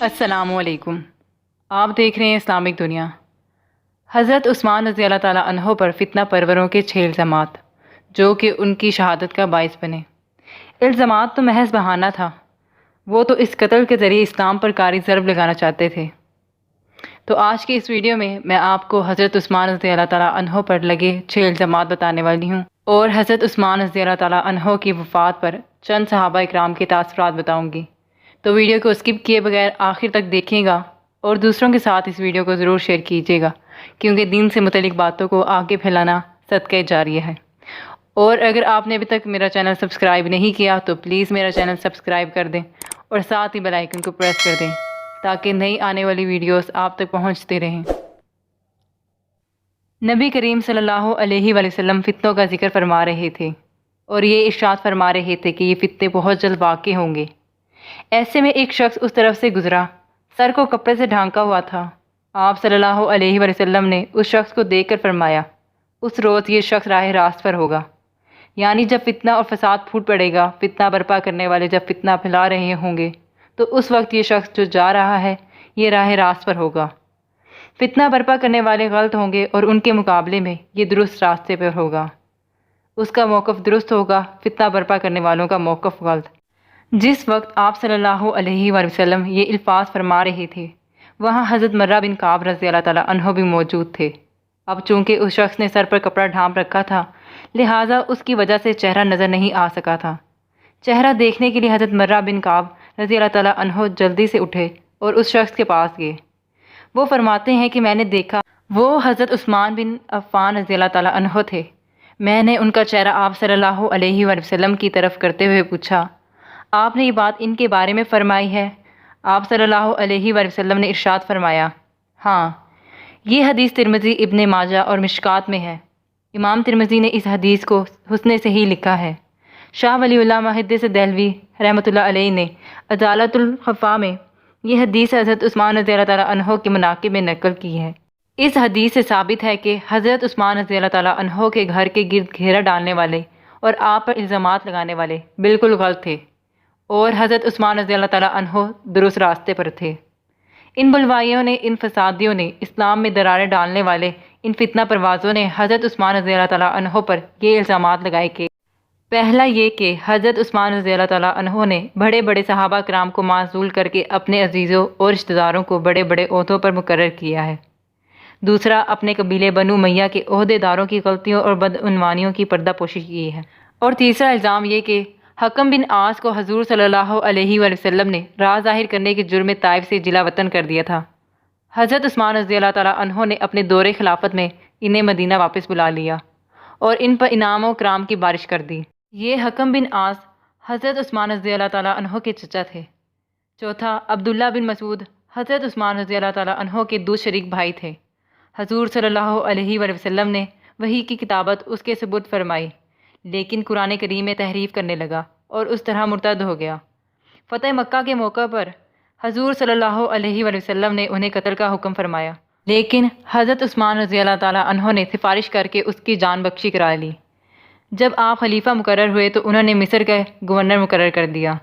السلام علیکم۔ آپ دیکھ رہے ہیں اسلامک دنیا۔ حضرت عثمان رضی اللہ تعالیٰ عنہ پر فتنہ پروروں کے 6 الزامات جو کہ ان کی شہادت کا باعث بنے۔ الزامات تو محض بہانہ تھا، وہ تو اس قتل کے ذریعے اسلام پر کاری ضرب لگانا چاہتے تھے۔ تو آج کی اس ویڈیو میں میں آپ کو حضرت عثمان رضی اللہ تعالیٰ عنہ پر لگے 6 الزامات بتانے والی ہوں، اور حضرت عثمان رضی اللہ تعالیٰ عنہ کی وفات پر چند صحابہ اکرام کے تاثرات بتاؤں گی۔ تو ویڈیو کو اسکپ کیے بغیر آخر تک دیکھیں گا اور دوسروں کے ساتھ اس ویڈیو کو ضرور شیئر کیجیے گا، کیونکہ دین سے متعلق باتوں کو آگے پھیلانا صدقہ جاریہ ہے۔ اور اگر آپ نے ابھی تک میرا چینل سبسکرائب نہیں کیا تو پلیز میرا چینل سبسکرائب کر دیں اور ساتھ ہی بیل آئیکن کو پریس کر دیں تاکہ نئی آنے والی ویڈیوز آپ تک پہنچتے رہیں۔ نبی کریم صلی اللہ علیہ وآلہ وسلم فتنوں کا ذکر فرما رہے تھے اور یہ ارشاد فرما رہے تھے کہ یہ فتنے بہت جلد واقع ہوں گے۔ ایسے میں ایک شخص اس طرف سے گزرا، سر کو کپڑے سے ڈھانکا ہوا تھا۔ آپ صلی اللہ علیہ وآلہ وسلم نے اس شخص کو دیکھ کر فرمایا، اس روز یہ شخص راہ راست پر ہوگا، یعنی جب فتنہ اور فساد پھوٹ پڑے گا، فتنہ برپا کرنے والے جب فتنہ پھیلا رہے ہوں گے تو اس وقت یہ شخص جو جا رہا ہے یہ راہ راست پر ہوگا۔ فتنہ برپا کرنے والے غلط ہوں گے اور ان کے مقابلے میں یہ درست راستے پر ہوگا، اس کا موقف درست ہوگا، فتنہ برپا کرنے والوں کا موقف غلط۔ جس وقت آپ صلی اللہ علیہ وآلہ وسلم یہ الفاظ فرما رہے تھے وہاں حضرت مرہ بن کعب رضی اللہ تعالیٰ عنہ بھی موجود تھے۔ اب چونکہ اس شخص نے سر پر کپڑا ڈھانپ رکھا تھا لہٰذا اس کی وجہ سے چہرہ نظر نہیں آ سکا تھا۔ چہرہ دیکھنے کے لیے حضرت مرہ بن کعب رضی اللہ تعالیٰ عنہ جلدی سے اٹھے اور اس شخص کے پاس گئے۔ وہ فرماتے ہیں کہ میں نے دیکھا وہ حضرت عثمان بن عفان رضی اللہ تعالیٰ عنہ تھے۔ میں نے ان کا چہرہ آپ صلی اللہ علیہ وآلہ وسلم کی طرف کرتے ہوئے پوچھا، آپ نے یہ بات ان کے بارے میں فرمائی ہے؟ آپ صلی اللہ علیہ وآلہ وسلم نے ارشاد فرمایا، ہاں۔ یہ حدیث ترمذی، ابن ماجہ اور مشکات میں ہے۔ امام ترمذی نے اس حدیث کو حسن صحیح لکھا ہے۔ شاہ ولی اللہ محدث دہلوی رحمۃ اللہ علیہ نے عدالت الخفا میں یہ حدیث حضرت عثمان رضی اللہ تعالیٰ عنہ کے مناقب میں نقل کی ہے۔ اس حدیث سے ثابت ہے کہ حضرت عثمان رضی اللہ تعالیٰ عنہ کے گھر کے گرد گھیرا ڈالنے والے اور آپ پر الزامات لگانے والے بالکل غلط تھے اور حضرت عثمان رضی اللہ تعالیٰ عنہ درست راستے پر تھے۔ ان بلوائیوں نے، ان فسادیوں نے، اسلام میں دراریں ڈالنے والے ان فتنہ پروازوں نے حضرت عثمان رضی اللہ تعالیٰ عنہ پر یہ الزامات لگائے کہ پہلا یہ کہ حضرت عثمان رضی اللہ تعالیٰ عنہ نے بڑے بڑے صحابہ کرام کو معزول کر کے اپنے عزیزوں اور رشتہ داروں کو بڑے بڑے عہدوں پر مقرر کیا ہے۔ دوسرا، اپنے قبیلے بنو امیہ کے عہدے داروں کی غلطیوں اور بدعنوانیوں کی پردہ پوشی کی ہے۔ اور تیسرا الزام یہ کہ حکم بن عاص کو حضور صلی اللہ علیہ وآلہ وسلم نے راز ظاہر کرنے کے جرم طائف سے جلا وطن کر دیا تھا۔ حضرت عثمان رضی اللہ تعالیٰ عنہ نے اپنے دور خلافت میں انہیں مدینہ واپس بلا لیا اور ان پر انعام و کرام کی بارش کر دی۔ یہ حکم بن عاص حضرت عثمان رضی اللہ تعالیٰ عنہ کے چچا تھے۔ چوتھا، عبداللہ بن مسعود حضرت عثمان رضی اللہ تعالیٰ عنہ کے دو شریک بھائی تھے۔ حضور صلی اللہ علیہ وآلہ وسلم نے وحی کی کتابت اس کے سپرد فرمائی، لیکن قرآن کریم میں تحریف کرنے لگا اور اس طرح مرتد ہو گیا۔ فتح مکہ کے موقع پر حضور صلی اللہ علیہ وآلہ وسلم نے انہیں قتل کا حکم فرمایا، لیکن حضرت عثمان رضی اللہ تعالیٰ عنہ نے سفارش کر کے اس کی جان بخشی کرا لی۔ جب آپ خلیفہ مقرر ہوئے تو انہوں نے مصر کا گورنر مقرر کر دیا۔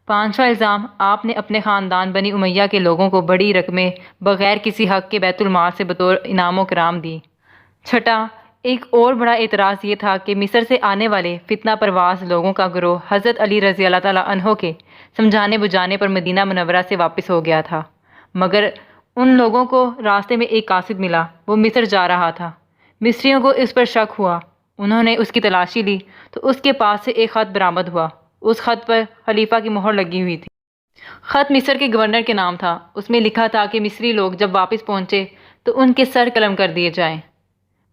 پانچواں الزام، آپ نے اپنے خاندان بنی امیہ کے لوگوں کو بڑی رقمیں بغیر کسی حق کے بیت المال سے بطور انعام و کرام دی۔ چھٹا، ایک اور بڑا اعتراض یہ تھا کہ مصر سے آنے والے فتنہ پرواز لوگوں کا گروہ حضرت علی رضی اللہ تعالیٰ عنہ کے سمجھانے بجھانے پر مدینہ منورہ سے واپس ہو گیا تھا، مگر ان لوگوں کو راستے میں ایک قاصد ملا، وہ مصر جا رہا تھا۔ مصریوں کو اس پر شک ہوا، انہوں نے اس کی تلاشی لی تو اس کے پاس سے ایک خط برآمد ہوا۔ اس خط پر خلیفہ کی مہر لگی ہوئی تھی۔ خط مصر کے گورنر کے نام تھا۔ اس میں لکھا تھا کہ مصری لوگ جب واپس پہنچے تو ان کے سر قلم کر دیے جائیں۔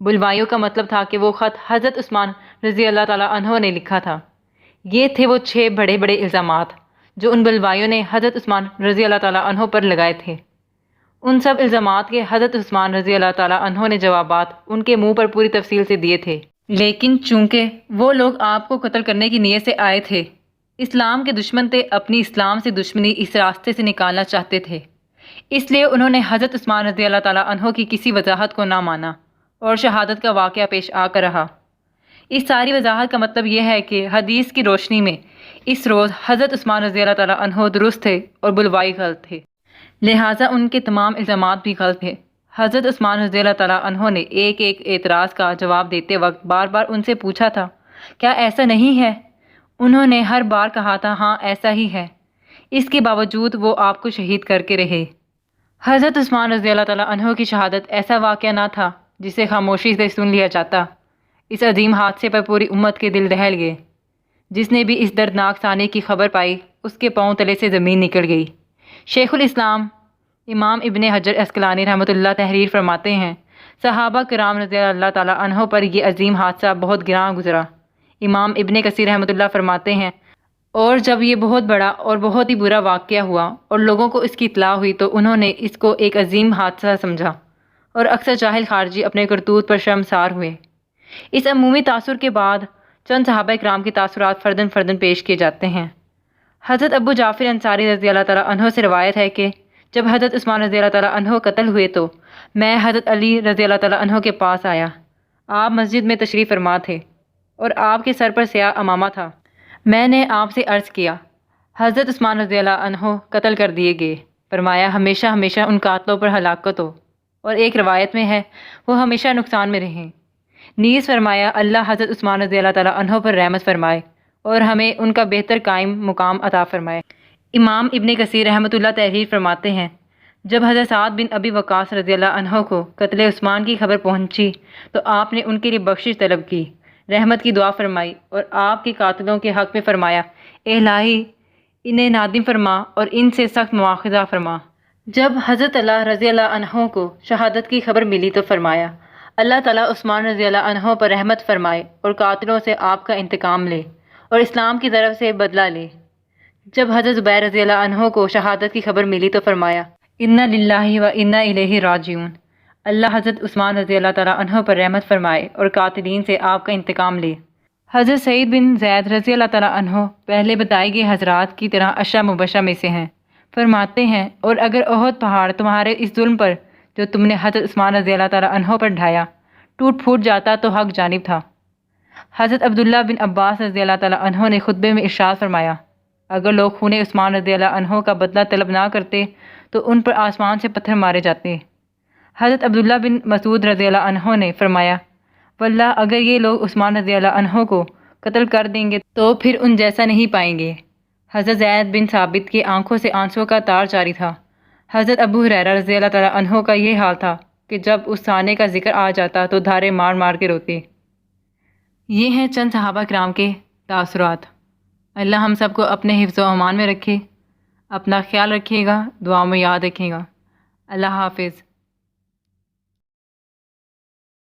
بلوائیوں کا مطلب تھا کہ وہ خط حضرت عثمان رضی اللہ تعالیٰ عنہ نے لکھا تھا۔ یہ تھے وہ 6 بڑے بڑے الزامات جو ان بلوائیوں نے حضرت عثمان رضی اللہ تعالیٰ عنہ پر لگائے تھے۔ ان سب الزامات کے حضرت عثمان رضی اللہ تعالیٰ عنہ نے جوابات ان کے منہ پر پوری تفصیل سے دیے تھے، لیکن چونکہ وہ لوگ آپ کو قتل کرنے کی نیت سے آئے تھے، اسلام کے دشمن تھے، اپنی اسلام سے دشمنی اس راستے سے نکالنا چاہتے تھے، اس لیے انہوں نے حضرت عثمان رضی اللہ تعالیٰ عنہ کی کسی وضاحت کو نہ مانا اور شہادت کا واقعہ پیش آ کر رہا۔ اس ساری وضاحت کا مطلب یہ ہے کہ حدیث کی روشنی میں اس روز حضرت عثمان رضی اللہ تعالیٰ عنہ درست تھے اور بلوائی غلط تھے۔ لہٰذا ان کے تمام الزامات بھی غلط تھے۔ حضرت عثمان رضی اللہ تعالیٰ عنہ نے ایک ایک اعتراض کا جواب دیتے وقت بار بار ان سے پوچھا تھا، کیا ایسا نہیں ہے؟ انہوں نے ہر بار کہا تھا، ہاں ایسا ہی ہے۔ اس کے باوجود وہ آپ کو شہید کر کے رہے۔ حضرت عثمان رضی اللہ تعالیٰ عنہ کی شہادت ایسا واقعہ نہ تھا جسے خاموشی سے سن لیا جاتا۔ اس عظیم حادثے پر پوری امت کے دل دہل گئے۔ جس نے بھی اس دردناک سانے کی خبر پائی اس کے پاؤں تلے سے زمین نکل گئی۔ شیخ الاسلام امام ابن حجر عسقلانی رحمۃ اللہ تحریر فرماتے ہیں، صحابہ کرام رضی اللہ تعالیٰ عنہ پر یہ عظیم حادثہ بہت گراں گزرا۔ امام ابن کثیر رحمۃ اللہ فرماتے ہیں، اور جب یہ بہت بڑا اور بہت ہی برا واقعہ ہوا اور لوگوں کو اس کی اطلاع ہوئی تو انہوں نے اس کو ایک عظیم حادثہ سمجھا اور اکثر جاہل خارجی اپنے کرتوت پر شرمسار ہوئے۔ اس عمومی تاثر کے بعد چند صحابہ کرام کے تاثرات فردن فردن پیش کیے جاتے ہیں۔ حضرت ابو جعفر انصاری رضی اللہ تعالیٰ عنہ سے روایت ہے کہ جب حضرت عثمان رضی اللہ تعالیٰ عنہ قتل ہوئے تو میں حضرت علی رضی اللہ تعالیٰ عنہ کے پاس آیا۔ آپ مسجد میں تشریف فرما تھے اور آپ کے سر پر سیاہ عمامہ تھا۔ میں نے آپ سے عرض کیا، حضرت عثمان رضی اللہ عنہ قتل کر دیے گئے۔ فرمایا، ہمیشہ ہمیشہ ان قاتلوں پر ہلاکت ہو، اور ایک روایت میں ہے وہ ہمیشہ نقصان میں رہیں۔ نیز فرمایا، اللہ حضرت عثمان رضی اللہ تعالیٰ عنہ پر رحمت فرمائے اور ہمیں ان کا بہتر قائم مقام عطا فرمائے۔ امام ابن کثیر رحمۃ اللہ تحریر فرماتے ہیں، جب حضرت سعد بن ابی وقاص رضی اللہ عنہ کو قتل عثمان کی خبر پہنچی تو آپ نے ان کے لیے بخشش طلب کی، رحمت کی دعا فرمائی اور آپ کے قاتلوں کے حق میں فرمایا، اے الہی انہیں نادم فرما اور ان سے سخت مواخذہ فرما۔ جب حضرت علی رضی اللہ عنہ کو شہادت کی خبر ملی تو فرمایا، اللہ تعالیٰ عثمان رضی اللہ عنہ پر رحمت فرمائے اور قاتلوں سے آپ کا انتقام لے اور اسلام کی طرف سے بدلہ لے۔ جب حضرت زبیر رضی اللہ عنہ کو شہادت کی خبر ملی تو فرمایا، انا للہ و انا الیہ راجعون، اللہ حضرت عثمان رضی اللہ تعالیٰ عنہ پر رحمت فرمائے اور قاتلین سے آپ کا انتقام لے۔ حضرت سعید بن زید رضی اللہ تعالیٰ عنہ پہلے بتائے گئے حضرات کی طرح عشرہ مبشرہ میں سے ہیں۔ فرماتے ہیں، اور اگر احد پہاڑ تمہارے اس ظلم پر جو تم نے حضرت عثمان رضی اللہ تعالیٰ عنہ پر ڈھایا ٹوٹ پھوٹ جاتا تو حق جانب تھا۔ حضرت عبداللہ بن عباس رضی اللہ تعالیٰ عنہ نے خطبے میں ارشاد فرمایا، اگر لوگ خون عثمان رضی اللہ عنہ کا بدلہ طلب نہ کرتے تو ان پر آسمان سے پتھر مارے جاتے۔ حضرت عبداللہ بن مسعود رضی اللہ عنہ نے فرمایا، واللہ اگر یہ لوگ عثمان رضی اللہ عنہ کو قتل کر دیں گے تو پھر ان جیسا نہیں پائیں گے۔ حضرت زید بن ثابت کی آنکھوں سے آنسوں کا تار جاری تھا۔ حضرت ابو ہریرہ رضی اللہ تعالیٰ عنہ کا یہ حال تھا کہ جب اس سانے کا ذکر آ جاتا تو دھارے مار مار کے روتے۔ یہ ہیں چند صحابہ کرام کے تاثرات۔ اللہ ہم سب کو اپنے حفظ و امان میں رکھے، اپنا خیال رکھیے گا، دعاؤں میں یاد رکھیے گا۔ اللہ حافظ۔